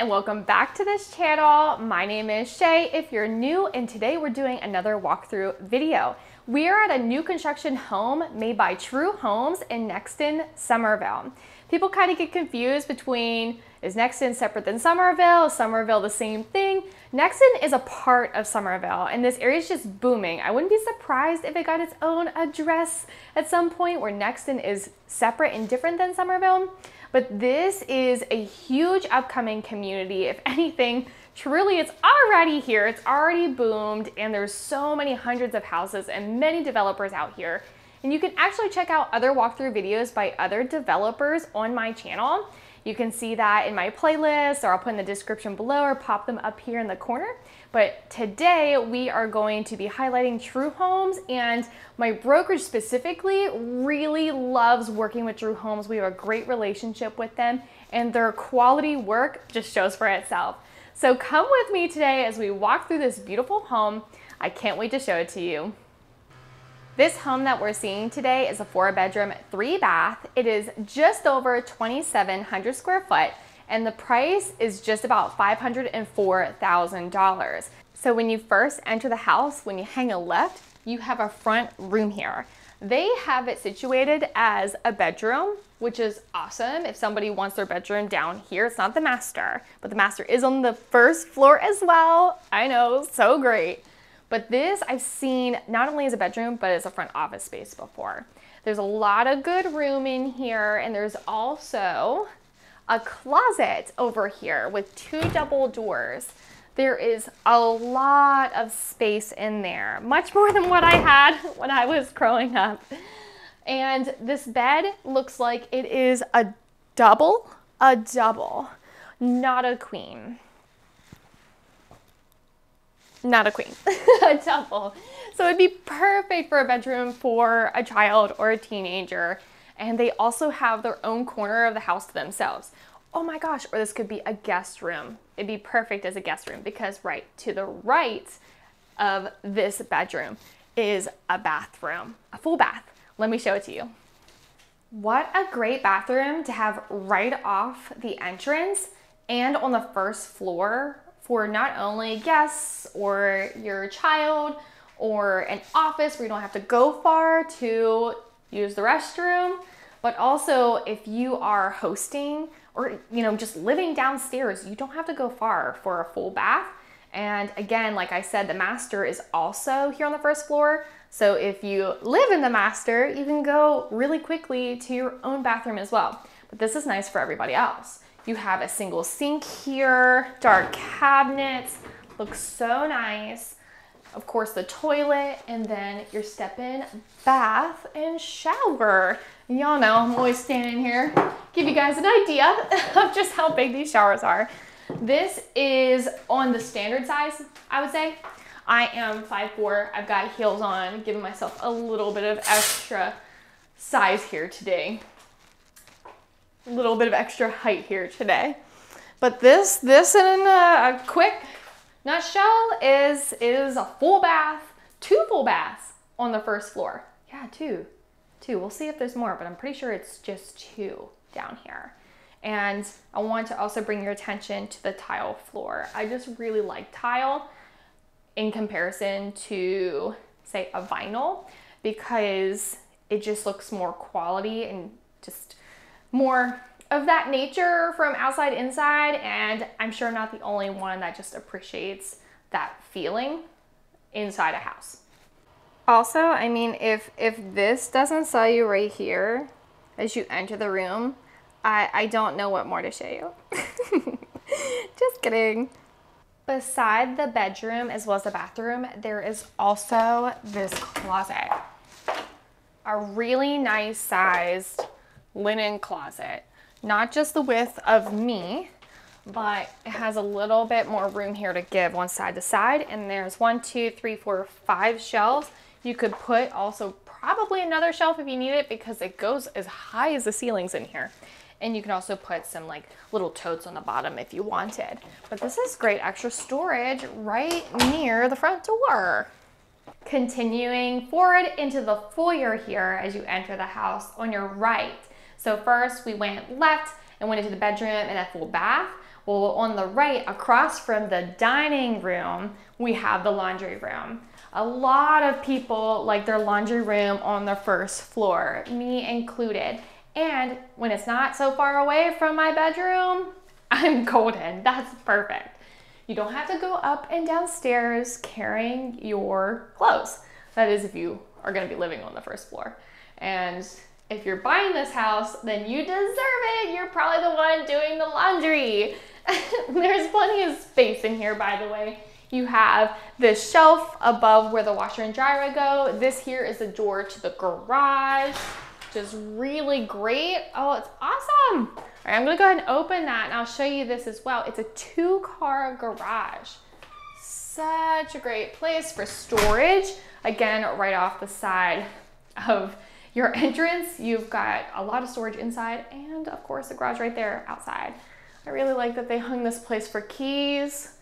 and welcome back to this channel. My name is Shae if you're new, and today we're doing another walkthrough video. We are at a new construction home made by True Homes in Nexton, Summerville. People kind of get confused between, is Nexton separate than Summerville? Is Summerville the same thing? Nexton is a part of Summerville, and this area is just booming. I wouldn't be surprised if it got its own address at some point where Nexton is separate and different than Summerville. But this is a huge upcoming community. If anything, truly it's already here. It's already boomed, and there's so many hundreds of houses and many developers out here. And you can actually check out other walkthrough videos by other developers on my channel. You can see that in my playlist, or I'll put in the description below or pop them up here in the corner. But today we are going to be highlighting True Homes, and my brokerage specifically really loves working with True Homes. We have a great relationship with them, and their quality work just shows for itself. So come with me today as we walk through this beautiful home. I can't wait to show it to you. This home that we're seeing today is a 4-bedroom, 3-bath. It is just over 2,700 square foot, and the price is just about $504,000. So when you first enter the house, when you hang a left, you have a front room here. They have it situated as a bedroom, which is awesome. If somebody wants their bedroom down here, it's not the master, but the master is on the first floor as well. I know, so great. But this I've seen not only as a bedroom, but as a front office space before. There's a lot of good room in here, and there's also a closet over here with 2 double doors. There is a lot of space in there, much more than what I had when I was growing up. And this bed looks like it is a double, not a queen. Not a queen, a double. So it'd be perfect for a bedroom for a child or a teenager. And they also have their own corner of the house to themselves. Oh my gosh, or this could be a guest room. It'd be perfect as a guest room because right to the right of this bedroom is a bathroom, a full bath. Let me show it to you. What a great bathroom to have right off the entrance and on the first floor for not only guests or your child or an office where you don't have to go far to use the restroom, but also if you are hosting or just living downstairs, you don't have to go far for a full bath. And again, like I said, the master is also here on the first floor. So if you live in the master, you can go really quickly to your own bathroom as well. But this is nice for everybody else. You have a single sink here, dark cabinets, looks so nice. Of course, the toilet, and then your step-in bath and shower. Y'all know I'm always standing here, give you guys an idea of just how big these showers are. This is on the standard size, I would say. I am 5'4", I've got heels on, giving myself a little bit of extra size here today. A little bit of extra height here today. But this in a quick nutshell is a full bath, 2 full baths on the first floor. Yeah, 2. We'll see if there's more, but I'm pretty sure it's just 2 down here. And I want to also bring your attention to the tile floor. I just really like tile in comparison to, say, a vinyl, because it just looks more quality and just more of that nature from outside inside, and I'm sure I'm not the only one that just appreciates that feeling inside a house. Also, I mean, if this doesn't sell you right here as you enter the room, I don't know what more to show you. Just kidding. Beside the bedroom as well as the bathroom, there is also this closet. A really nice sized linen closet. Not just the width of me, but it has a little bit more room here to give one side to side. And there's 1, 2, 3, 4, 5 shelves. You could put also probably another shelf if you need it, because it goes as high as the ceilings in here. And you can also put some like little totes on the bottom if you wanted. But this is great extra storage right near the front door. Continuing forward into the foyer here as you enter the house on your right. So first we went left and went into the bedroom and a full bath. Well, on the right, across from the dining room, we have the laundry room. A lot of people like their laundry room on the first floor, me included. And when it's not so far away from my bedroom, I'm golden. That's perfect. You don't have to go up and down stairs carrying your clothes. That is if you are going to be living on the first floor. And if you're buying this house, then you deserve it. You're probably the one doing the laundry. There's plenty of space in here, by the way. You have this shelf above where the washer and dryer would go. This here is the door to the garage, which is really great. Oh, it's awesome. All right, I'm gonna go ahead and open that and I'll show you this as well. It's a 2-car garage. Such a great place for storage. Again, right off the side of your entrance, you've got a lot of storage inside and of course the garage right there outside. I really like that they hung this place for keys.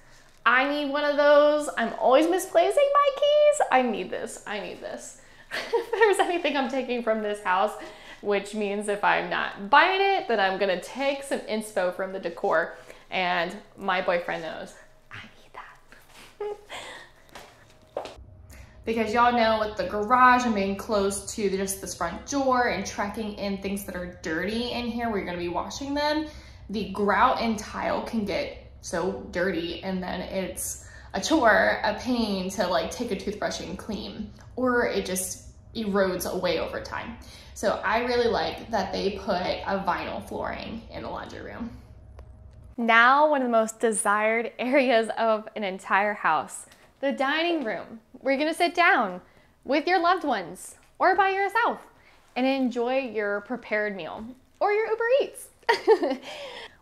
I need one of those. I'm always misplacing my keys. I need this. If there's anything I'm taking from this house, which means if I'm not buying it, then I'm gonna take some inspo from the decor. And my boyfriend knows I need that. Because y'all know with the garage and being close to just this front door and tracking in things that are dirty in here where you're gonna be washing them, the grout and tile can get so dirty and then it's a chore, a pain to like take a toothbrush and clean, or it just erodes away over time. So I really like that they put a vinyl flooring in the laundry room. Now, one of the most desired areas of an entire house, the dining room, where you're gonna sit down with your loved ones or by yourself and enjoy your prepared meal or your Uber Eats.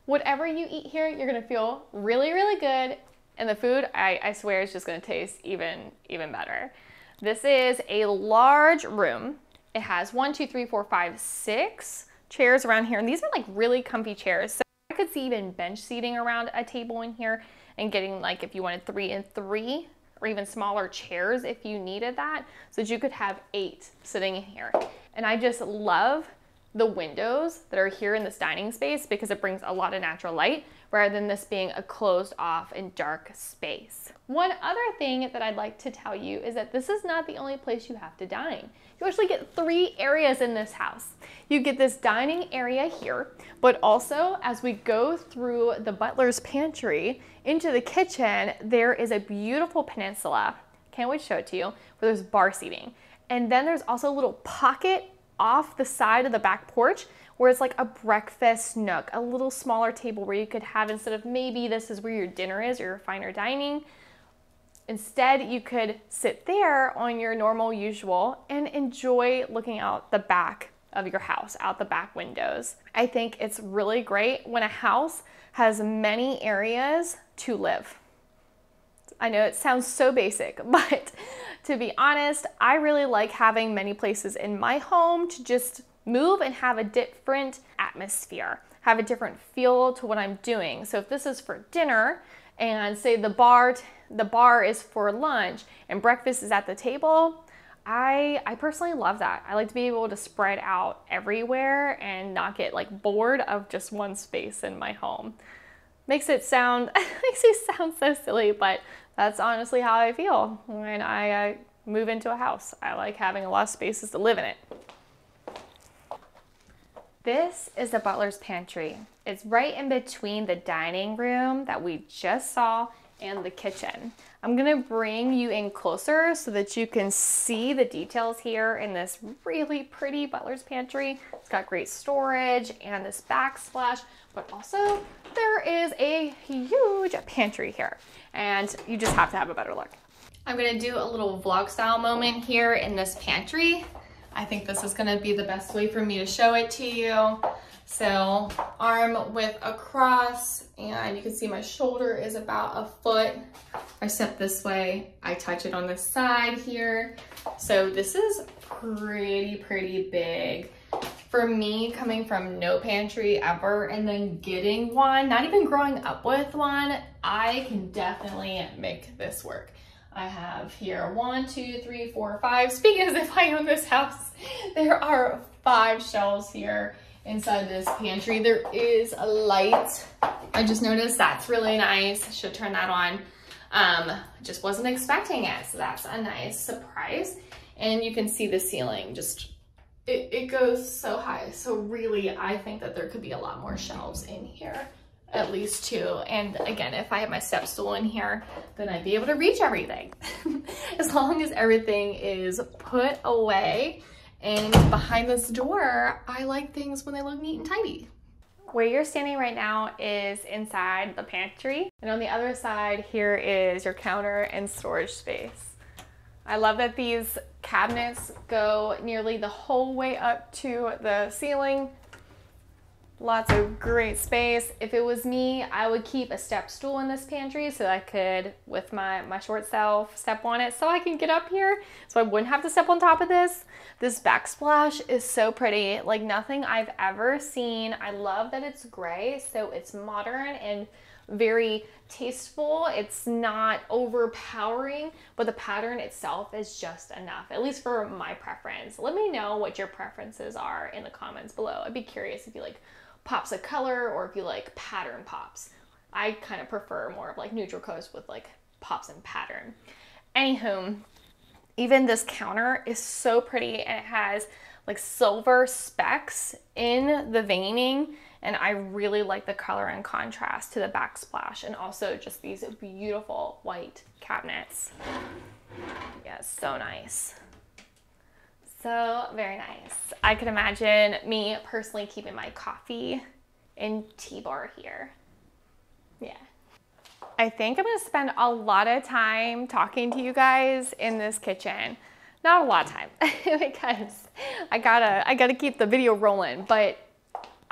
Whatever you eat here, you're gonna feel really, really good. And the food, I swear, is just gonna taste even better. This is a large room. It has 1, 2, 3, 4, 5, 6 chairs around here. And these are like really comfy chairs. So I could see even bench seating around a table in here and getting like if you wanted 3 and 3 or even smaller chairs if you needed that, so that you could have 8 sitting in here. And I just love the windows that are here in this dining space because it brings a lot of natural light rather than this being a closed off and dark space. One other thing that I'd like to tell you is that this is not the only place you have to dine. You actually get 3 areas in this house. You get this dining area here, but also as we go through the butler's pantry into the kitchen, there is a beautiful peninsula. Can't wait to show it to you, where there's bar seating. And then there's also a little pocket off the side of the back porch where it's like a breakfast nook, a little smaller table where you could have, instead of maybe this is where your dinner is or your finer dining, instead you could sit there on your normal usual and enjoy looking out the back of your house, out the back windows. I think it's really great when a house has many areas to live. I know it sounds so basic, but to be honest, I really like having many places in my home to just move and have a different atmosphere, have a different feel to what I'm doing. So if this is for dinner and say the bar is for lunch and breakfast is at the table, I personally love that. I like to be able to spread out everywhere and not get like bored of just one space in my home. Makes it sound so silly, but that's honestly how I feel when I move into a house. I like having a lot of spaces to live in it. This is the butler's pantry. It's right in between the dining room that we just saw and the kitchen. I'm gonna bring you in closer so that you can see the details here in this really pretty butler's pantry. It's got great storage and this backsplash, but also there is a huge pantry here and you just have to have a better look. I'm gonna do a little vlog style moment here in this pantry. I think this is gonna be the best way for me to show it to you. So arm width across, and you can see my shoulder is about a foot. I step this way, I touch it on the side here. So this is pretty big. For me, coming from no pantry ever and then getting one, not even growing up with one, I can definitely make this work. I have here 1, 2, 3, 4, 5. Speaking as if I own this house, there are 5 shelves here. inside this pantry. There is a light. I just noticed that's really nice. Should turn that on. Just wasn't expecting it, so that's a nice surprise. And you can see the ceiling, just, it goes so high. So really, I think that there could be a lot more shelves in here, at least 2. And again, if I had my step stool in here, then I'd be able to reach everything. As long as everything is put away and behind this door, I like things when they look neat and tidy. Where you're standing right now is inside the pantry. And on the other side, here is your counter and storage space. I love that these cabinets go nearly the whole way up to the ceiling. Lots of great space. If it was me, I would keep a step stool in this pantry so I could, with my short self, step on it so I can get up here, so I wouldn't have to step on top of this. This backsplash is so pretty, like nothing I've ever seen. I love that it's gray, so it's modern and very tasteful. It's not overpowering, but the pattern itself is just enough, at least for my preference. Let me know what your preferences are in the comments below. I'd be curious if you like pops of color or if you like pattern pops. I kind of prefer more of like neutral colors with like pops and pattern. Anywho, even this counter is so pretty, and it has like silver specks in the veining, and I really like the color and contrast to the backsplash, and also just these beautiful white cabinets. Yeah, so nice. So very nice. I could imagine me personally keeping my coffee and tea bar here. Yeah. I think I'm gonna spend a lot of time talking to you guys in this kitchen. Not a lot of time because I gotta keep the video rolling, but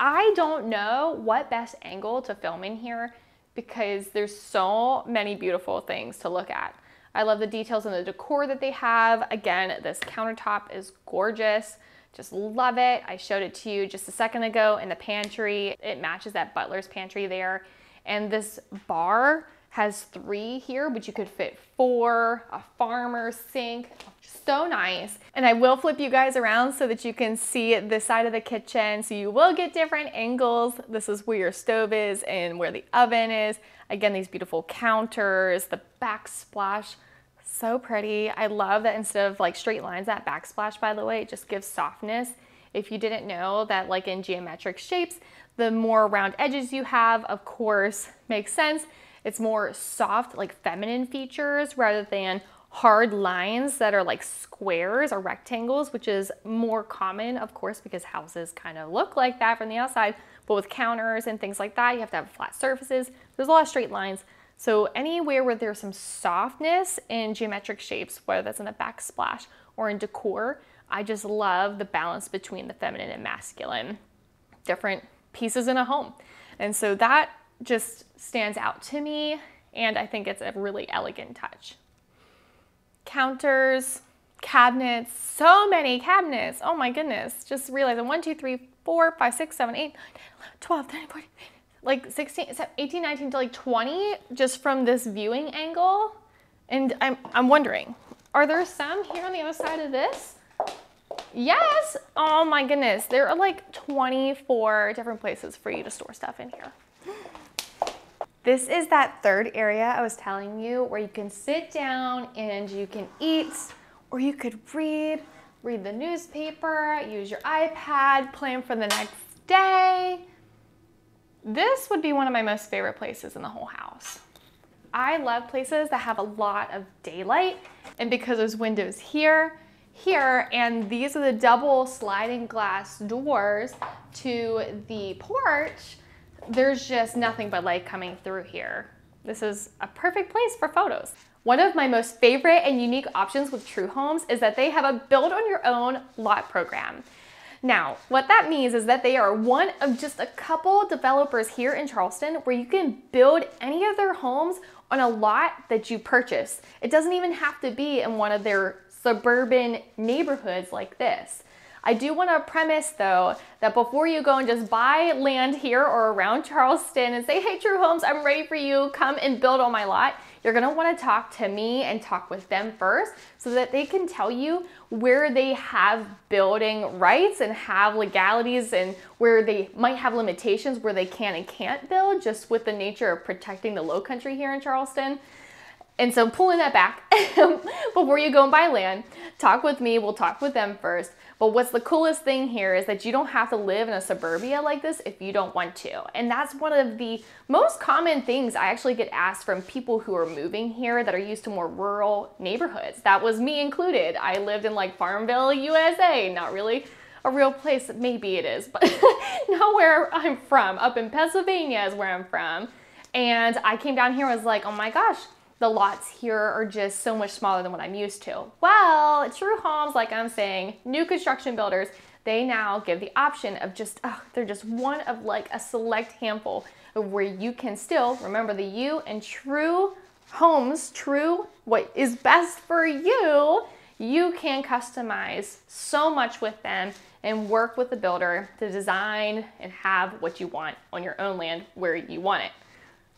I don't know what best angle to film in here because there's so many beautiful things to look at. I love the details and the decor that they have. Again, this countertop is gorgeous. Just love it. I showed it to you just a second ago in the pantry. It matches that Butler's pantry there. And this bar has 3 here, but you could fit 4, a farmer's sink. So nice. And I will flip you guys around so that you can see this side of the kitchen. So you will get different angles. This is where your stove is and where the oven is. Again, these beautiful counters, the backsplash, so pretty. I love that instead of like straight lines, that backsplash, by the way, it just gives softness. If you didn't know that, like in geometric shapes, the more round edges you have, of course, makes sense. It's more soft, like feminine features rather than hard lines that are like squares or rectangles, which is more common, of course, because houses kind of look like that from the outside. But with counters and things like that, you have to have flat surfaces. There's a lot of straight lines. So anywhere where there's some softness in geometric shapes, whether that's in the backsplash or in decor, I just love the balance between the feminine and masculine, different pieces in a home. And so that just stands out to me, and I think it's a really elegant touch. Counters, cabinets, so many cabinets. Oh my goodness. Just realized 1, 2, 3, 4, 5, 6, 7, 8, 9, 10, 11, 12, 13, 14, like 16, 18, 19 to like 20 just from this viewing angle. And I'm wondering, are there some here on the other side of this? Yes. Oh my goodness. There are like 24 different places for you to store stuff in here. This is that third area I was telling you where you can sit down and you can eat, or you could read the newspaper, use your iPad, plan for the next day. This would be one of my most favorite places in the whole house. I love places that have a lot of daylight, and because there's windows here, and these are the double sliding glass doors to the porch, there's just nothing but light coming through here. This is a perfect place for photos. One of my most favorite and unique options with True Homes is that they have a build on your own lot program. Now, what that means is that they are one of just a couple developers here in Charleston where you can build any of their homes on a lot that you purchase. It doesn't even have to be in one of their suburban neighborhoods like this. I do want to premise though that before you go and just buy land here or around Charleston and say, hey, True Homes, I'm ready for you, come and build on my lot, you're going to want to talk to me and talk with them first so that they can tell you where they have building rights and have legalities and where they might have limitations where they can and can't build, just with the nature of protecting the low country here in Charleston. And so pulling that back, before you go and buy land, talk with me, we'll talk with them first. But what's the coolest thing here is that you don't have to live in a suburbia like this if you don't want to. And that's one of the most common things I actually get asked from people who are moving here that are used to more rural neighborhoods. That was me included. I lived in like Farmville, USA, not really a real place, maybe it is, but not where I'm from. Up in Pennsylvania is where I'm from. And I came down here and was like, oh my gosh, the lots here are just so much smaller than what I'm used to. Well, True Homes, like I'm saying, new construction builders, they now give the option of just, they're just one of like a select handful of where you can still remember the you and True Homes, true, what is best for you, you can customize so much with them and work with the builder to design and have what you want on your own land where you want it.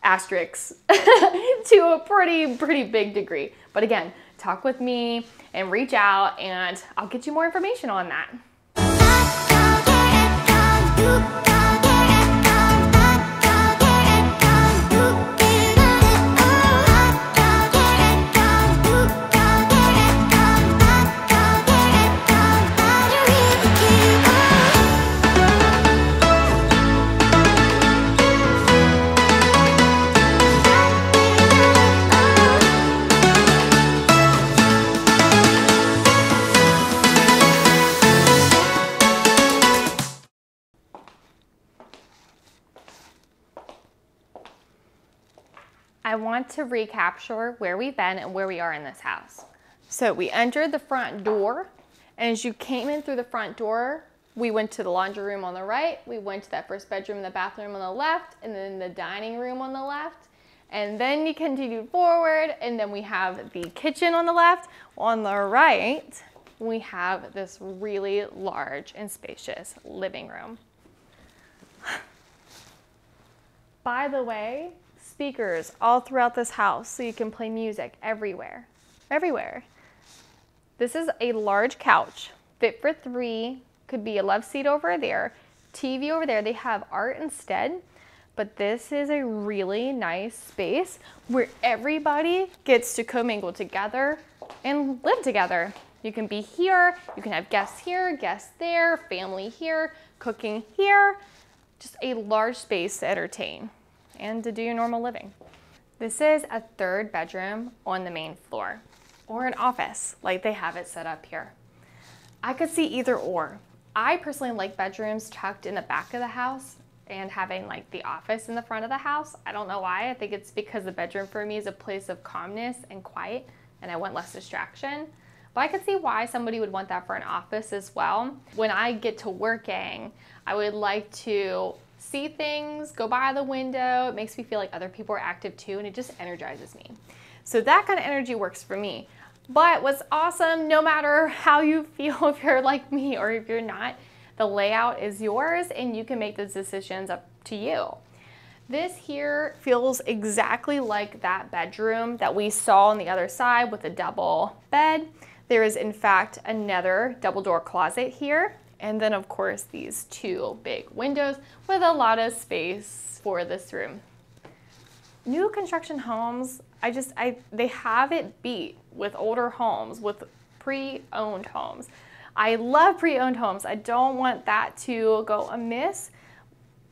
Asterisks to a pretty big degree. But again, talk with me and reach out and I'll get you more information on that. I want to recapture where we've been and where we are in this house. So we entered the front door, and as you came in through the front door, we went to the laundry room on the right, we went to that first bedroom, the bathroom on the left, and then the dining room on the left. And then you continued forward, and then we have the kitchen on the left. On the right, we have this really large and spacious living room. By the way, speakers all throughout this house so you can play music everywhere. This is a large couch, fit for 3, could be a love seat over there, TV over there. They have art instead, but this is a really nice space where everybody gets to commingle together and live together. You can be here, you can have guests here, guests there, family here, cooking here, just a large space to entertain and to do your normal living. This is a 3rd bedroom on the main floor, or an office like they have it set up here. I could see either or. I personally like bedrooms tucked in the back of the house and having like the office in the front of the house. I don't know why. I think it's because the bedroom for me is a place of calmness and quiet, and I want less distraction. But I could see why somebody would want that for an office as well. When I get to working, I would like to see things, go by the window. It makes me feel like other people are active too, and it just energizes me. So that kind of energy works for me. But what's awesome, no matter how you feel, if you're like me or if you're not, the layout is yours and you can make those decisions up to you. This here feels exactly like that bedroom that we saw on the other side with a double bed. There is in fact another double door closet here. And then of course these 2 big windows with a lot of space for this room. New construction homes, they have it beat with older homes, with pre-owned homes. I love pre-owned homes. I don't want that to go amiss.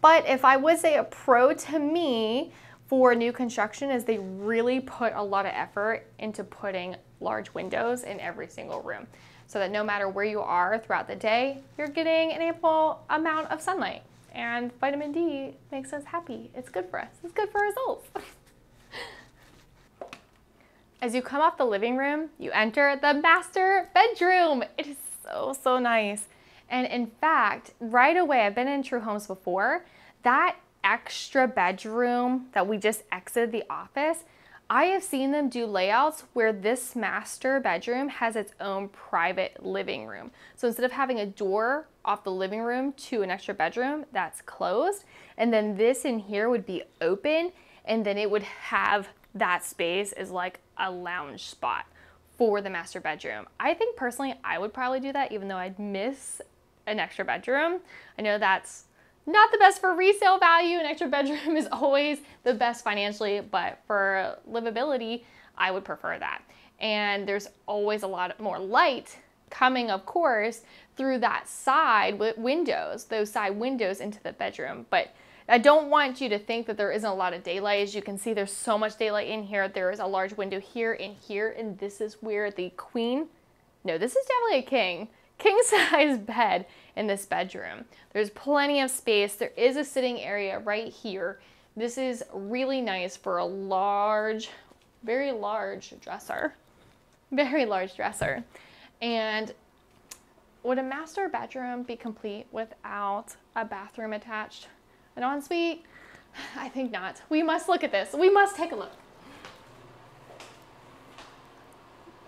But if I would say a pro to me for new construction is they really put a lot of effort into putting large windows in every single room, so that no matter where you are throughout the day, you're getting an ample amount of sunlight. And vitamin D makes us happy. It's good for us. It's good for our souls. As you come off the living room, you enter the master bedroom. It is so nice. And in fact, right away, I've been in True Homes before, that extra bedroom that we just exited the office, I have seen them do layouts where this master bedroom has its own private living room. So instead of having a door off the living room to an extra bedroom that's closed, and then this in here would be open, and then it would have that space as like a lounge spot for the master bedroom. I think personally I would probably do that, even though I'd miss an extra bedroom. I know that's not the best for resale value. An extra bedroom is always the best financially, but for livability, I would prefer that. And there's always a lot more light coming, of course, through that side windows, those side windows into the bedroom. But I don't want you to think that there isn't a lot of daylight. As you can see, there's so much daylight in here. There is a large window here, and this is where the queen, no, this is definitely a king size bed in this bedroom. There's plenty of space. There is a sitting area right here. This is really nice for a large, very large dresser. Very large dresser. And would a master bedroom be complete without a bathroom attached? An ensuite? I think not. We must look at this. We must take a look.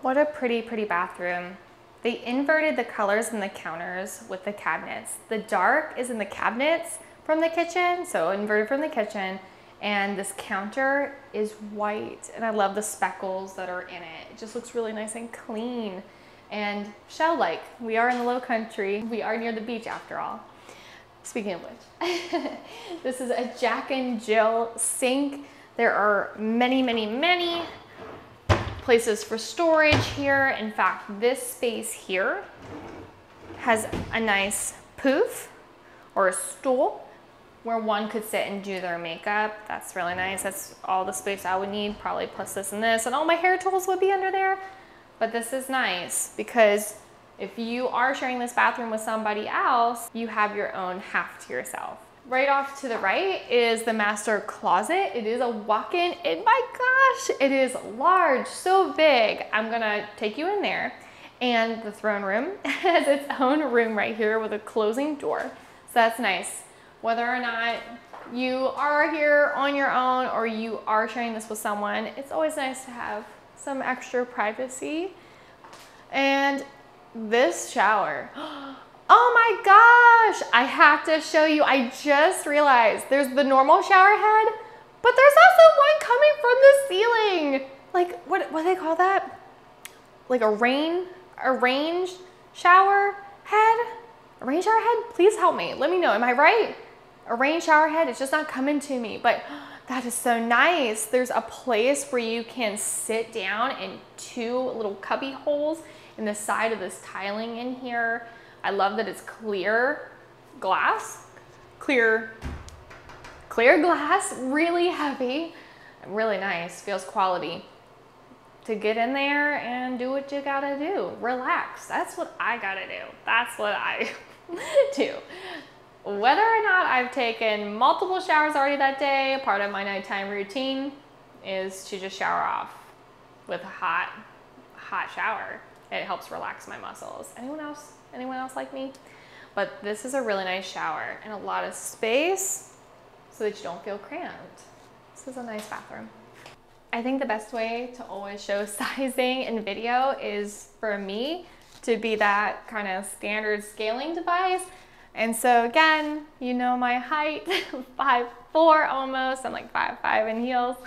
What a pretty, pretty bathroom. They inverted the colors in the counters with the cabinets. The dark is in the cabinets from the kitchen, so inverted from the kitchen, and this counter is white, and I love the speckles that are in it. It just looks really nice and clean and shell-like. We are in the low country. We are near the beach after all. Speaking of which, this is a Jack and Jill sink. There are many, many, many places for storage here. In fact, this space here has a nice poof or a stool where one could sit and do their makeup. That's really nice. That's all the space I would need, probably plus this and this, and all my hair tools would be under there. But this is nice because if you are sharing this bathroom with somebody else, you have your own half to yourself. Right off to the right is the master closet. It is a walk-in, and my gosh, it is large, so big. I'm gonna take you in there. And the throne room has its own room right here with a closing door. So that's nice. Whether or not you are here on your own or you are sharing this with someone, it's always nice to have some extra privacy. And this shower. Oh my gosh, I have to show you. I just realized there's the normal shower head, but there's also one coming from the ceiling. Like, what do they call that? Like a range shower head? A rain shower head? Please help me. Let me know. Am I right? A rain shower head? It's just not coming to me, but that is so nice. There's a place where you can sit down in two little cubby holes in the side of this tiling in here. I love that it's clear glass, clear glass, really heavy, really nice, feels quality. To get in there and do what you gotta do, relax. That's what I gotta do. That's what I do. Whether or not I've taken multiple showers already that day, part of my nighttime routine is to just shower off with a hot shower. It helps relax my muscles. Anyone else like me? But this is a really nice shower and a lot of space so that you don't feel cramped. This is a nice bathroom. I think the best way to always show sizing in video is for me to be that kind of standard scaling device. And so again, you know my height, 5'4" almost. I'm like 5'5" in heels.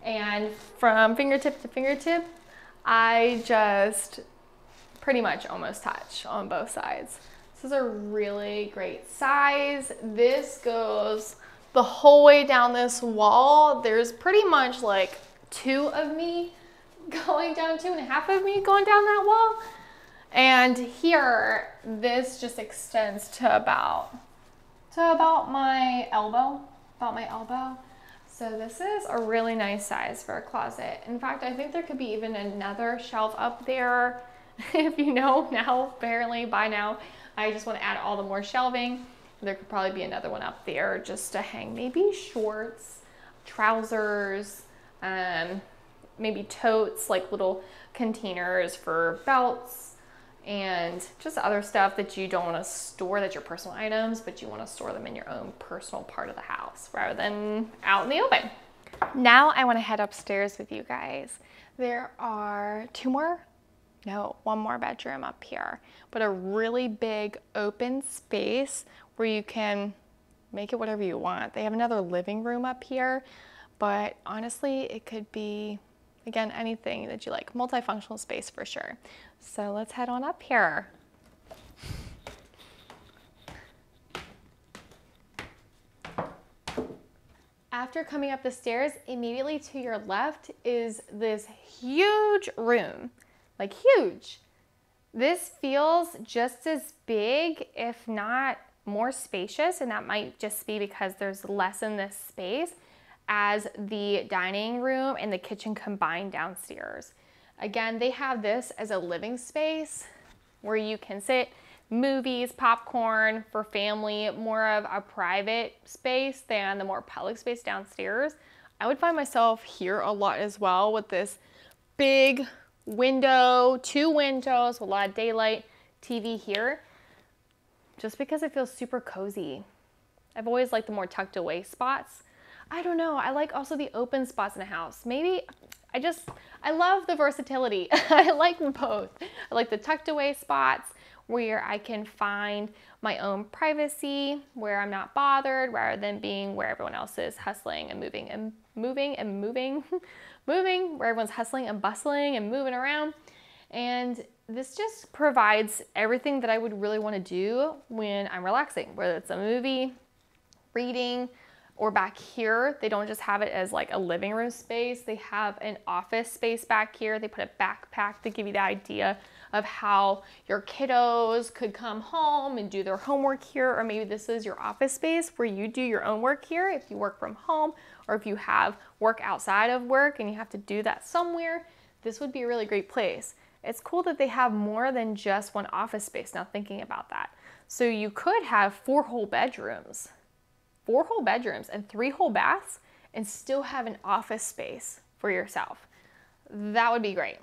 And from fingertip to fingertip, I just pretty much almost touch on both sides. This is a really great size. This goes the whole way down this wall. There's pretty much like 2 of me going down, 2.5 of me going down that wall. And here, this just extends to about my elbow, So this is a really nice size for a closet. In fact, I think there could be even another shelf up there. If you know now, apparently by now, I just want to add all the more shelving. There could probably be another one up there just to hang maybe shorts, trousers, maybe totes, like little containers for belts, and just other stuff that you don't want to store, that's your personal items, but you want to store them in your own personal part of the house rather than out in the open. Now I want to head upstairs with you guys. There are one more bedroom up here, but a really big open space where you can make it whatever you want. They have another living room up here, but honestly, it could be, again, anything that you like. Multifunctional space for sure. So let's head on up here. After coming up the stairs, immediately to your left is this huge room, like huge. This feels just as big, if not more spacious, and that might just be because there's less in this space, as the dining room and the kitchen combined downstairs. Again, they have this as a living space where you can sit, movies, popcorn for family, more of a private space than the more public space downstairs. I would find myself here a lot as well with this big window, 2 windows, a lot of daylight, TV here, just because it feels super cozy. I've always liked the more tucked away spots. I don't know, I like also the open spots in a house. Maybe I love the versatility. I like both. I like the tucked away spots where I can find my own privacy, where I'm not bothered, rather than being where everyone else is hustling and moving, where everyone's hustling and bustling and moving around. And this just provides everything that I would really want to do when I'm relaxing, whether it's a movie, reading, or back here. They don't just have it as like a living room space. They have an office space back here. They put a backpack to give you the idea of how your kiddos could come home and do their homework here, or maybe this is your office space where you do your own work here if you work from home, or if you have work outside of work and you have to do that somewhere. This would be a really great place. It's cool that they have more than just one office space now, thinking about that. So you could have 4 whole bedrooms and 3 whole baths and still have an office space for yourself. That would be great.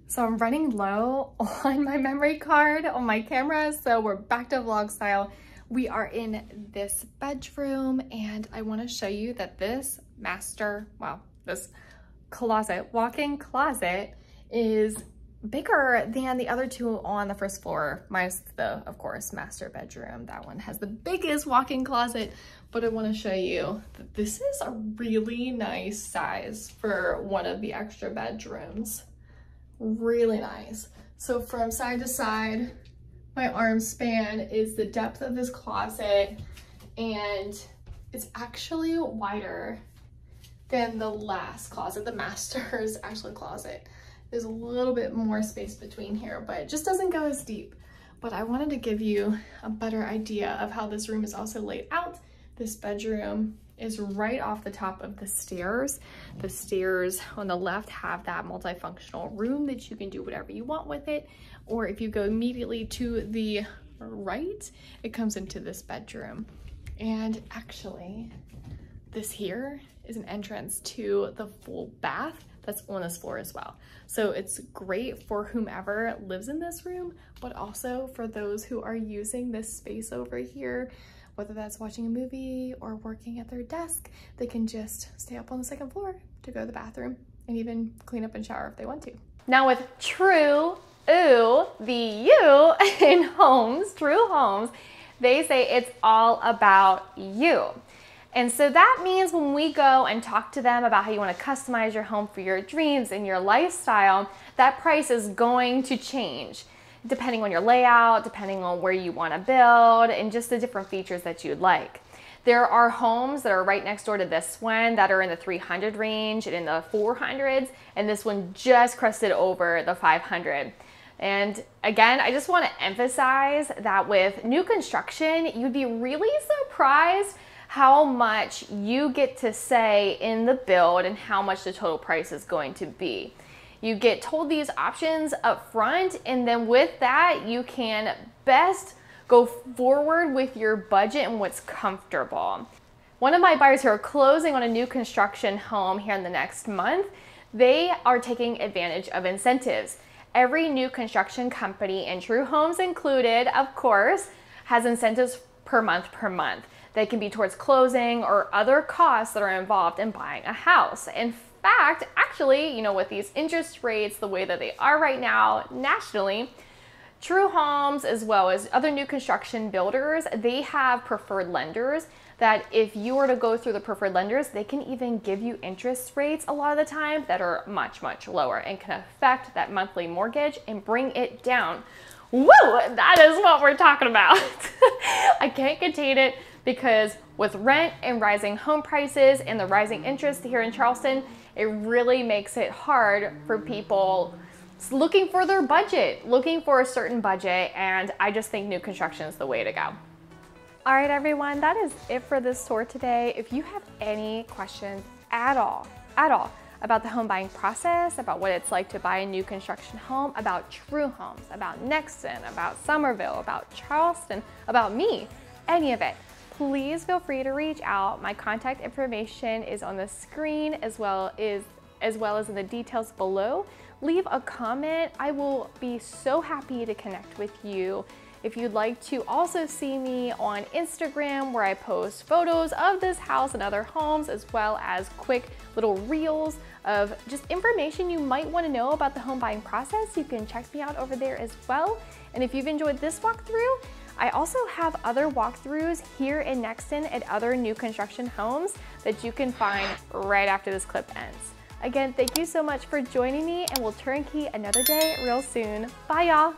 So I'm running low on my memory card on my camera, so we're back to vlog style. We are in this bedroom, and I want to show you that this this closet, walk-in closet, is bigger than the other 2 on the first floor, minus the, of course, master bedroom. That one has the biggest walk-in closet, but I want to show you that this is a really nice size for one of the extra bedrooms. Really nice. So from side to side, my arm span is the depth of this closet, and it's actually wider than the last closet, the master's actual closet. There's a little bit more space between here, but it just doesn't go as deep. But I wanted to give you a better idea of how this room is also laid out. This bedroom is right off the top of the stairs. The stairs on the left have that multifunctional room that you can do whatever you want with it. Or if you go immediately to the right, it comes into this bedroom. And actually, this here is an entrance to the full bath that's on this floor as well. So it's great for whomever lives in this room, but also for those who are using this space over here, whether that's watching a movie or working at their desk. They can just stay up on the 2nd floor to go to the bathroom and even clean up and shower if they want to. Now with True, the U in homes, True Homes, they say it's all about you. And so that means when we go and talk to them about how you want to customize your home for your dreams and your lifestyle, that price is going to change depending on your layout, depending on where you want to build, and just the different features that you'd like. There are homes that are right next door to this one that are in the 300 range and in the 400s, and this one just crested over the 500. And again, I just want to emphasize that with new construction, you'd be really surprised how much you get to say in the build and how much the total price is going to be. You get told these options up front, and then with that, you can best go forward with your budget and what's comfortable. One of my buyers who are closing on a new construction home here in the next month, they are taking advantage of incentives. Every new construction company, and True Homes included, of course, has incentives per month. They can be towards closing or other costs that are involved in buying a house. In fact, actually, you know, with these interest rates the way that they are right now nationally, True Homes, as well as other new construction builders, they have preferred lenders that if you were to go through the preferred lenders, they can even give you interest rates a lot of the time that are much, much lower and can affect that monthly mortgage and bring it down. Woo! That is what we're talking about. I can't contain it because with rent and rising home prices and the rising interest here in Charleston, it really makes it hard for people looking for their budget, looking for a certain budget, and I just think new construction is the way to go. All right, everyone, that is it for this tour today. If you have any questions at all about the home buying process, about what it's like to buy a new construction home, about True Homes, about Nexton, about Summerville, about Charleston, about me, any of it, please feel free to reach out. My contact information is on the screen as well as in the details below. Leave a comment. I will be so happy to connect with you. If you'd like to also see me on Instagram, where I post photos of this house and other homes, as well as quick little reels of just information you might want to know about the home buying process, you can check me out over there as well. And if you've enjoyed this walkthrough, I also have other walkthroughs here in Nexton at other new construction homes that you can find right after this clip ends. Again, thank you so much for joining me, and we'll turnkey another day real soon. Bye, y'all.